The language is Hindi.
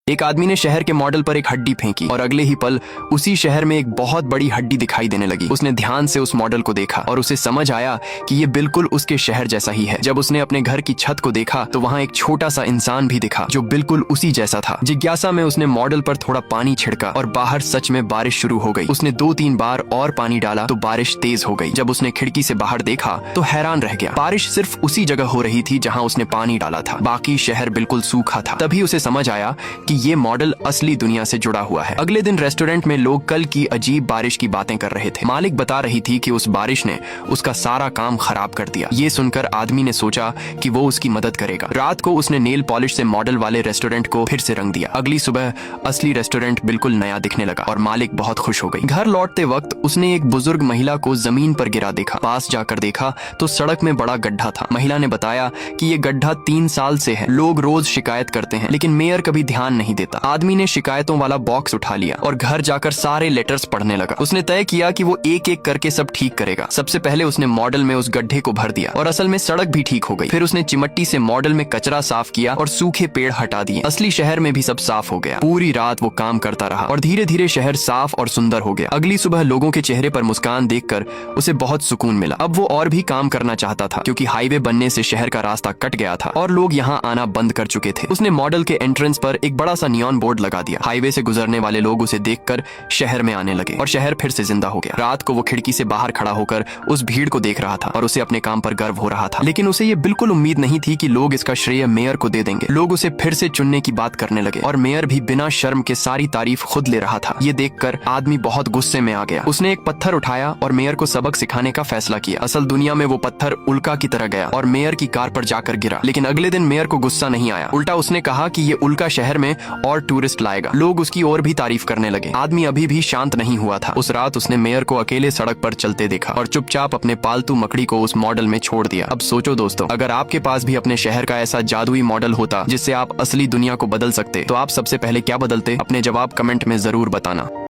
एक आदमी ने शहर के मॉडल पर एक हड्डी फेंकी और अगले ही पल उसी शहर में एक बहुत बड़ी हड्डी दिखाई देने लगी। उसने ध्यान से उस मॉडल को देखा और उसे समझ आया कि ये बिल्कुल उसके शहर जैसा ही है। जब उसने अपने घर की छत को देखा तो वहाँ एक छोटा सा इंसान भी दिखा जो बिल्कुल उसी जैसा था। जिज्ञासा में उसने मॉडल पर थोड़ा पानी छिड़का और बाहर सच में बारिश शुरू हो गई। उसने 2-3 बार और पानी डाला तो बारिश तेज हो गई। जब उसने खिड़की से बाहर देखा तो हैरान रह गया। बारिश सिर्फ उसी जगह हो रही थी जहाँ उसने पानी डाला था, बाकी शहर बिल्कुल सूखा था। तभी उसे समझ आया कि ये मॉडल असली दुनिया से जुड़ा हुआ है। अगले दिन रेस्टोरेंट में लोग कल की अजीब बारिश की बातें कर रहे थे। मालिक बता रही थी कि उस बारिश ने उसका सारा काम खराब कर दिया। ये सुनकर आदमी ने सोचा कि वो उसकी मदद करेगा। रात को उसने नेल पॉलिश से मॉडल वाले रेस्टोरेंट को फिर से रंग दिया। अगली सुबह असली रेस्टोरेंट बिल्कुल नया दिखने लगा और मालिक बहुत खुश हो गई। घर लौटते वक्त उसने एक बुजुर्ग महिला को जमीन पर गिरा देखा। पास जाकर देखा तो सड़क में बड़ा गड्ढा था। महिला ने बताया कि ये गड्ढा 3 साल से है। लोग रोज शिकायत करते हैं लेकिन मेयर कभी ध्यान नहीं देता। आदमी ने शिकायतों वाला बॉक्स उठा लिया और घर जाकर सारे लेटर्स पढ़ने लगा। उसने तय किया कि वो एक एक करके सब ठीक करेगा। सबसे पहले उसने मॉडल में उस गड्ढे को भर दिया और असल में सड़क भी ठीक हो गई। फिर उसने चिमट्टी से मॉडल में कचरा साफ किया और सूखे पेड़ हटा दिए। असली शहर में भी सब साफ हो गया। पूरी रात वो काम करता रहा और धीरे धीरे शहर साफ और सुंदर हो गया। अगली सुबह लोगों के चेहरे पर मुस्कान देखकर उसे बहुत सुकून मिला। अब वो और भी काम करना चाहता था क्योंकि हाईवे बनने से शहर का रास्ता कट गया था और लोग यहाँ आना बंद कर चुके थे। उसने मॉडल के एंट्रेंस पर एक बड़ा सा नियॉन बोर्ड लगा दिया। हाईवे से गुजरने वाले लोग उसे देखकर शहर में आने लगे और शहर फिर से जिंदा हो गया। रात को वो खिड़की से बाहर खड़ा होकर उस भीड़ को देख रहा था और उसे अपने काम पर गर्व हो रहा था। लेकिन उसे ये बिल्कुल उम्मीद नहीं थी कि लोग इसका श्रेय मेयर को दे देंगे। लोग उसे फिर से चुनने की बात करने लगे और मेयर भी बिना शर्म के सारी तारीफ खुद ले रहा था। ये देखकर आदमी बहुत गुस्से में आ गया। उसने एक पत्थर उठाया और मेयर को सबक सिखाने का फैसला किया। असल दुनिया में वो पत्थर उल्का की तरह गया और मेयर की कार पर जाकर गिरा। लेकिन अगले दिन मेयर को गुस्सा नहीं आया। उल्टा उसने कहा कि ये उल्का शहर में और टूरिस्ट लाएगा। लोग उसकी और भी तारीफ करने लगे। आदमी अभी भी शांत नहीं हुआ था। उस रात उसने मेयर को अकेले सड़क पर चलते देखा और चुपचाप अपने पालतू मकड़ी को उस मॉडल में छोड़ दिया। अब सोचो दोस्तों, अगर आपके पास भी अपने शहर का ऐसा जादुई मॉडल होता जिससे आप असली दुनिया को बदल सकते, तो आप सबसे पहले क्या बदलते? अपने जवाब कमेंट में जरूर बताना।